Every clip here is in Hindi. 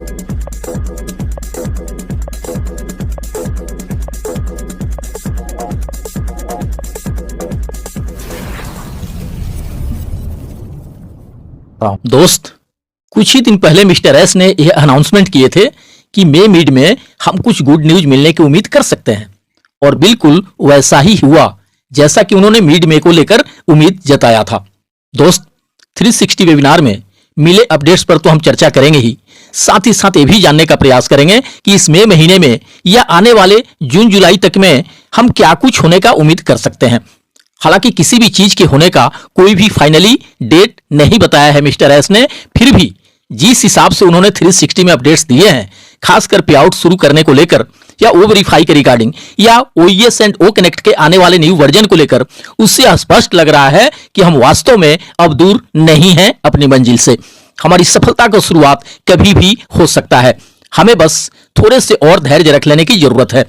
दोस्त, कुछ ही दिन पहले मिस्टर एस ने यह अनाउंसमेंट किए थे कि मई मिड में हम कुछ गुड न्यूज मिलने की उम्मीद कर सकते हैं और बिल्कुल वैसा ही हुआ जैसा कि उन्होंने मिड में को लेकर उम्मीद जताया था। दोस्त, 360 वेबिनार में मिले अपडेट्स पर तो हम चर्चा करेंगे ही, साथ ही साथ ये भी जानने का प्रयास करेंगे कि इस मई महीने में या आने वाले जून जुलाई तक में हम क्या कुछ होने का उम्मीद कर सकते हैं। हालांकि किसी भी चीज के होने का कोई भी फाइनली डेट नहीं बताया है मिस्टर एस ने, फिर भी जिस हिसाब से उन्होंने 360 में अपडेट्स दिए हैं, खासकर पे आउट शुरू करने को लेकर या ओ वेरीफाई के रिगार्डिंग या ओईएस एंड ओ कनेक्ट के आने वाले न्यू वर्जन को लेकर, उससे स्पष्ट लग रहा है कि हम वास्तव में अब दूर नहीं हैं अपनी मंजिल से। हमारी सफलता की शुरुआत कभी भी हो सकता है, हमें बस थोड़े से और धैर्य रख लेने की जरूरत है।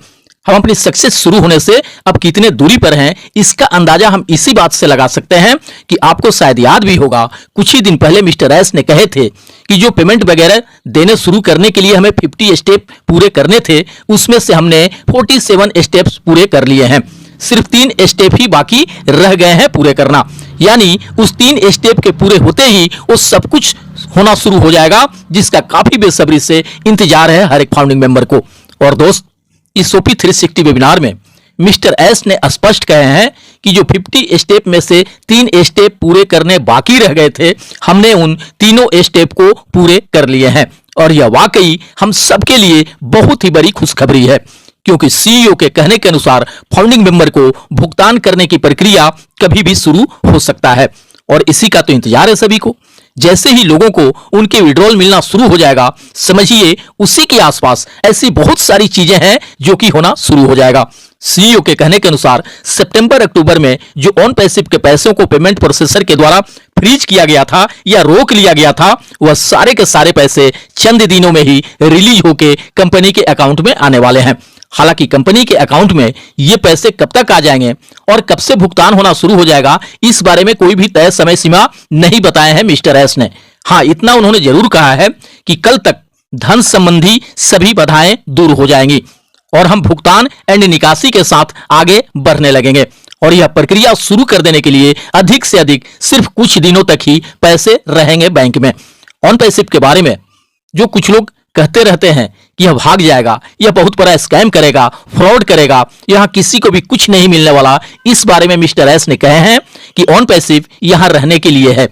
हम अपनी सक्सेस शुरू होने से अब कितने दूरी पर हैं, इसका अंदाजा हम इसी बात से लगा सकते हैं कि आपको शायद याद भी होगा, कुछ ही दिन पहले मिस्टर एस ने कहे थे कि जो पेमेंट वगैरह देने शुरू करने के लिए हमें 50 स्टेप पूरे करने थे, उसमें से हमने 47 स्टेप्स पूरे कर लिए हैं। सिर्फ 3 स्टेप ही बाकी रह गए हैं पूरे करना, यानी उस 3 स्टेप के पूरे होते ही वो सब कुछ होना शुरू हो जाएगा, जिसका काफी बेसब्री से इंतजार है हर एक फाउंडिंग मेंबर को। और दोस्त, इस ओपी 360 वेबिनार में मिस्टर एस ने स्पष्ट कहे हैं कि जो 50 स्टेप में से 3 स्टेप पूरे करने बाकी रह गए थे, हमने उन तीनों स्टेप को पूरे कर लिए हैं। और यह वाकई हम सबके लिए बहुत ही बड़ी खुशखबरी है, क्योंकि सीईओ के कहने के अनुसार फाउंडिंग मेंबर को भुगतान करने की प्रक्रिया कभी भी शुरू हो सकता है और इसी का तो इंतजार है सभी को। जैसे ही लोगों को उनके विड्रॉल मिलना शुरू हो जाएगा, समझिए उसी के आसपास ऐसी बहुत सारी चीजें हैं जो कि होना शुरू हो जाएगा। सीईओ के कहने के अनुसार सितंबर अक्टूबर में जो ऑन पैसिव के पैसों को पेमेंट प्रोसेसर के द्वारा फ्रीज किया गया था या रोक लिया गया था, वह सारे के सारे पैसे चंद दिनों में ही रिलीज होकर कंपनी के अकाउंट में आने वाले हैं। हालांकि कंपनी के अकाउंट में ये पैसे कब तक आ जाएंगे और कब से भुगतान होना शुरू हो जाएगा, इस बारे में कोई भी तय समय सीमा नहीं बताए हैं मिस्टर एस ने। हाँ, इतना उन्होंने जरूर कहा है कि कल तक धन संबंधी सभी बाधाएं दूर हो जाएंगी और हम भुगतान एंड निकासी के साथ आगे बढ़ने लगेंगे और यह प्रक्रिया शुरू कर देने के लिए अधिक से अधिक सिर्फ कुछ दिनों तक ही पैसे रहेंगे बैंक में। ऑन पैसिव के बारे में जो कुछ लोग कहते रहते हैं कि यह भाग जाएगा, यह बहुत बड़ा स्कैम करेगा, फ्रॉड करेगा, यहां किसी को भी कुछ नहीं मिलने वाला, इस बारे में मिस्टर एस ने कहे हैं कि ऑन पैसिव यहां रहने के लिए है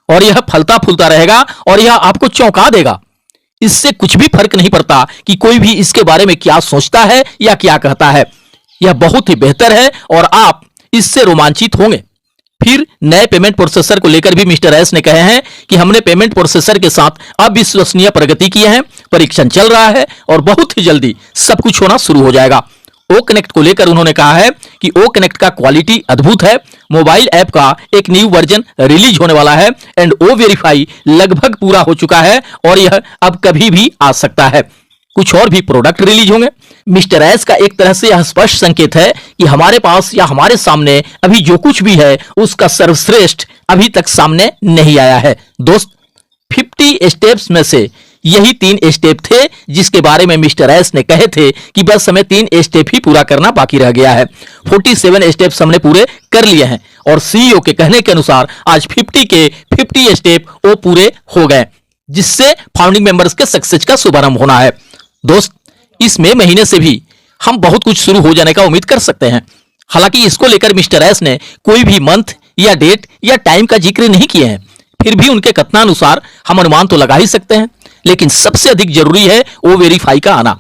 और यह फलता फूलता रहेगा और यह आपको चौंका देगा। इससे कुछ भी फर्क नहीं पड़ता कि कोई भी इसके बारे में क्या सोचता है या क्या कहता है, यह बहुत ही बेहतर है और आप इससे रोमांचित होंगे। फिर नए पेमेंट प्रोसेसर को लेकर भी मिस्टर एस ने कहे हैं कि हमने पेमेंट प्रोसेसर के साथ अविश्वसनीय प्रगति की है, परीक्षण चल रहा है और बहुत ही जल्दी सब कुछ होना शुरू हो जाएगा। ओ कनेक्ट को लेकर उन्होंने कहा है कि ओ कनेक्ट का क्वालिटी अद्भुत है, मोबाइल ऐप का एक न्यू वर्जन रिलीज होने वाला है एंड ओ वेरीफाई लगभग पूरा हो चुका है और यह अब कभी भी आ सकता है। कुछ और भी प्रोडक्ट रिलीज होंगे। मिस्टर एस का एक तरह से यह स्पष्ट संकेत है कि हमारे पास या हमारे सामने अभी जो कुछ भी है उसका सर्वश्रेष्ठ अभी तक सामने नहीं आया है। दोस्त, 50 स्टेप्स में से यही 3 स्टेप थे जिसके बारे में मिस्टर एस ने कहे थे कि बस हमें 3 स्टेप ही पूरा करना बाकी रह गया है। 47 स्टेप्स हमने पूरे कर लिए हैं और सीईओ के कहने के अनुसार आज 50 के 50 स्टेप वो पूरे हो गए, जिससे फाउंडिंग मेंबर्स के सक्सेस का शुभारंभ होना है। दोस्त, इस मई महीने से भी हम बहुत कुछ शुरू हो जाने का उम्मीद कर सकते हैं। हालांकि इसको लेकर मिस्टर एस ने कोई भी मंथ या डेट या टाइम का जिक्र नहीं किए हैं, फिर भी उनके कथनानुसार हम अनुमान तो लगा ही सकते हैं। लेकिन सबसे अधिक जरूरी है ओ वेरीफाई का आना,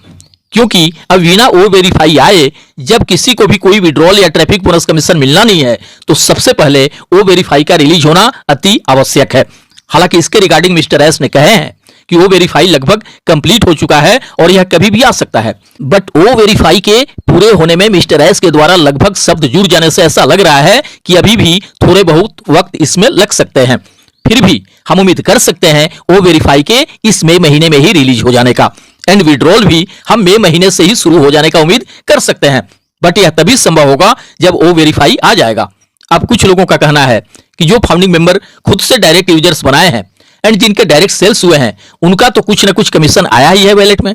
क्योंकि अब बिना ओ वेरीफाई आए जब किसी को भी कोई विड्रॉल या ट्रैफिक बोनस कमीशन मिलना नहीं है तो सबसे पहले ओ वेरीफाई का रिलीज होना अति आवश्यक है। हालांकि इसके रिगार्डिंग मिस्टर एस ने कहे हैं कि ओ वेरीफाई लगभग कंप्लीट हो चुका है और यह कभी भी आ सकता है, बट ओ वेरीफाई के पूरे होने में मिस्टर एस के द्वारा लगभग शब्द जुड़ जाने से ऐसा लग रहा है कि अभी भी थोड़े बहुत वक्त इसमें लग सकते हैं। फिर भी हम उम्मीद कर सकते हैं ओ वेरीफाई के इस मई महीने में ही रिलीज हो जाने का एंड विड्रॉल भी हम मई महीने से ही शुरू हो जाने का उम्मीद कर सकते हैं, बट यह तभी संभव होगा जब ओ वेरीफाई आ जाएगा। अब कुछ लोगों का कहना है कि जो फाउंडिंग मेंबर खुद से डायरेक्ट यूजर्स बनाए हैं एंड जिनके डायरेक्ट सेल्स हुए हैं उनका तो कुछ ना कुछ कमीशन आया ही है वैलेट में।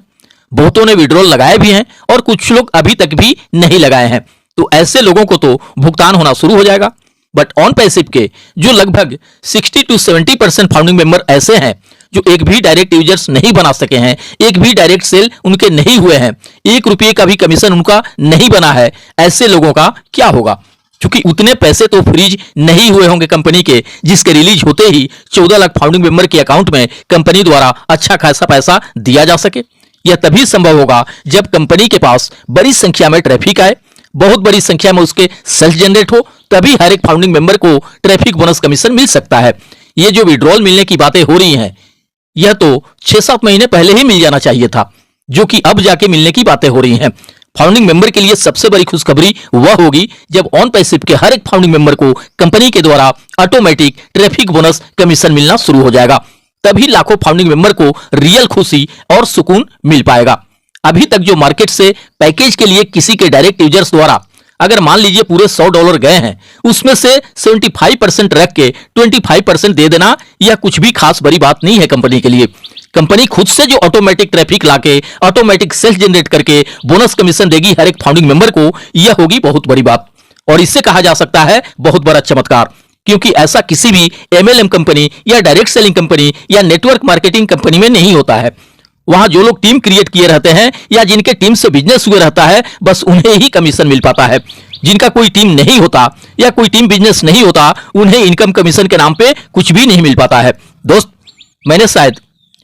बहुतों ने विड्रॉल लगाए भी हैं और कुछ लोग अभी तक भी नहीं लगाए हैं, तो ऐसे लोगों को तो भुगतान होना शुरू हो जाएगा। बट ऑन पैसिव के जो लगभग 60 to 70% फाउंडिंग मेंबर ऐसे हैं जो एक भी डायरेक्ट यूजर्स नहीं बना सके हैं, एक भी डायरेक्ट सेल उनके नहीं हुए हैं, 1 रुपये का भी कमीशन उनका नहीं बना है, ऐसे लोगों का क्या होगा? क्योंकि उतने पैसे तो फ्रीज नहीं हुए होंगे कंपनी के, जिसके रिलीज होते ही 14 लाख फाउंडिंग मेंबर के अकाउंट में कंपनी द्वारा अच्छा खासा पैसा दिया जा सके। यह तभी संभव होगा जब कंपनी के पास बड़ी संख्या में ट्रैफिक आए, बहुत बड़ी संख्या में उसके सेल्स जनरेट हो, तभी हर एक फाउंडिंग मेंबर को ट्रैफिक बोनस कमीशन मिल सकता है। ये जो विड्रॉल मिलने की बातें हो रही हैं, यह तो 6-7 महीने पहले ही मिल जाना चाहिए था, जो कि अब जाके मिलने की बातें हो रही हैं। फाउंडिंग मेंबर के लिए सबसे बड़ी खुशखबरी वह होगी जब ऑन पैसिव के हर एक फाउंडिंग मेंबर को कंपनी के द्वारा ऑटोमेटिक ट्रैफिक बोनस कमीशन मिलना शुरू हो जाएगा। तभी लाखों फाउंडिंग मेंबर को रियल खुशी और सुकून मिल पाएगा। अभी तक जो मार्केट से पैकेज के लिए किसी के डायरेक्ट यूजर्स द्वारा अगर मान लीजिए पूरे $100 गए हैं, उसमें से 75% रख के 25% दे देना, यह कुछ भी खास बड़ी बात नहीं है कंपनी के लिए। कंपनी खुद से जो ऑटोमेटिक ट्रैफिक लाके ऑटोमेटिक सेल्स जनरेट करके बोनस कमीशन देगी हर एक फाउंडिंग मेंबर को, यह होगी बहुत बड़ी बात। और इससे कहा जा सकता है बहुत बड़ा चमत्कार, क्योंकि ऐसा किसी भी MLM कंपनी या डायरेक्ट सेलिंग कंपनी या नेटवर्क मार्केटिंग कंपनी में नहीं होता है। वहां जो लोग टीम क्रिएट किए रहते हैं या जिनके टीम से बिजनेस हुए रहता है, बस उन्हें ही कमीशन मिल पाता है। जिनका कोई टीम नहीं होता या कोई टीम बिजनेस नहीं होता, उन्हें इनकम कमीशन के नाम पे कुछ भी नहीं मिल पाता है। दोस्त, मैंने शायद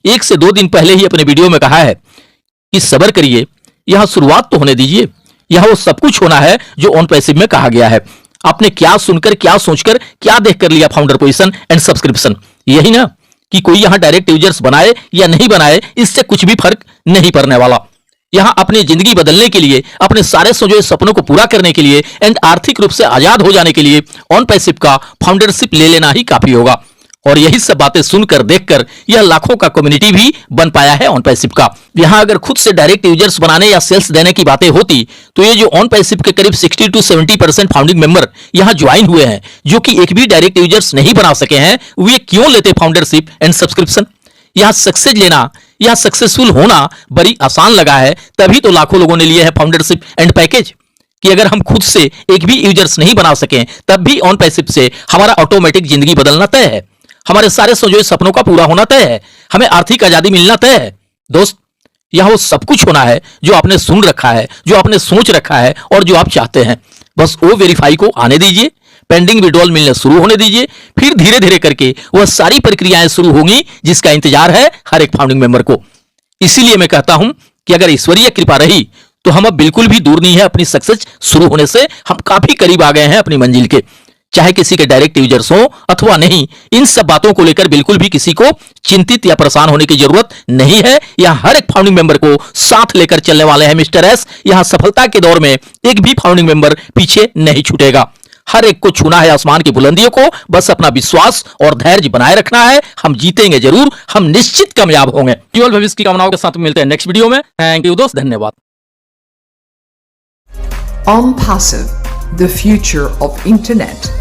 1 से 2 दिन पहले ही अपने वीडियो में कहा है कि सब्र करिए, यह शुरुआत तो होने दीजिए। यह वो सब कुछ होना है जो ऑन पैसिव में कहा गया है। आपने क्या सुनकर, क्या सोचकर, क्या देखकर लिया फाउंडर पोजीशन एंड सब्सक्रिप्शन? यही ना कि कोई यहां डायरेक्ट यूजर्स बनाए या नहीं बनाए, इससे कुछ भी फर्क नहीं पड़ने वाला। यहां अपनी जिंदगी बदलने के लिए, अपने सारे सोचे सपनों को पूरा करने के लिए एंड आर्थिक रूप से आजाद हो जाने के लिए ऑन पैसिव का फाउंडरशिप ले लेना ही काफी होगा। और यही सब बातें सुनकर, देखकर यह लाखों का कम्युनिटी भी बन पाया है ऑन पैसिव का। यहां अगर खुद से डायरेक्ट यूजर्स बनाने या सेल्स देने की बातें होती, तो ये जो ऑन पैसिव के करीब 60 to 70% फाउंडिंग मेंबर यहां ज्वाइन हुए हैं, जो कि एक भी डायरेक्ट यूजर्स नहीं बना सके हैं, वे क्यों लेते फाउंडरशिप एंड सब्सक्रिप्शन? यहां सक्सेस लेना या सक्सेसफुल होना बड़ी आसान लगा है, तभी तो लाखों लोगों ने लिए है फाउंडरशिप एंड पैकेज। कि अगर हम खुद से एक भी यूजर्स नहीं बना सके, तब भी ऑन पैसिव से हमारा ऑटोमेटिक जिंदगी बदलना तय है, हमारे सारे सोचे सपनों का पूरा होना तय है, हमें आर्थिक आजादी मिलना तय है। दोस्त, यह वो सब कुछ होना है जो आपने सुन रखा है, जो आपने सोच रखा है और जो आप चाहते हैं। बस वो वेरीफाई को आने दीजिए, पेंडिंग विड्रॉल मिलने शुरू होने दीजिए, फिर धीरे धीरे करके वह सारी प्रक्रियाएं शुरू होंगी जिसका इंतजार है हर एक फाउंडिंग मेंबर को। इसीलिए मैं कहता हूं कि अगर ईश्वरीय कृपा रही तो हम अब बिल्कुल भी दूर नहीं है अपनी सक्सेस शुरू होने से। हम काफी करीब आ गए हैं अपनी मंजिल के। चाहे किसी के डायरेक्ट यूजर्स हो अथवा नहीं, इन सब बातों को लेकर बिल्कुल भी किसी को चिंतित या परेशान होने की जरूरत नहीं है। यहां हर एक फाउंडिंग मेंबर को साथ लेकर चलने वाले हैं मिस्टर एस। यहां सफलता के दौर में एक भी फाउंडिंग मेंबर पीछे नहीं छूटेगा। हर एक को छूना है आसमान की बुलंदियों को, बस अपना विश्वास और धैर्य बनाए रखना है। हम जीतेंगे जरूर, हम निश्चित कामयाब होंगे। केवल भविष्य की कामनाओं के साथ मिलते हैं नेक्स्ट वीडियो में। थैंक यू दोस्त, धन्यवाद। OnPassive, the future of internet.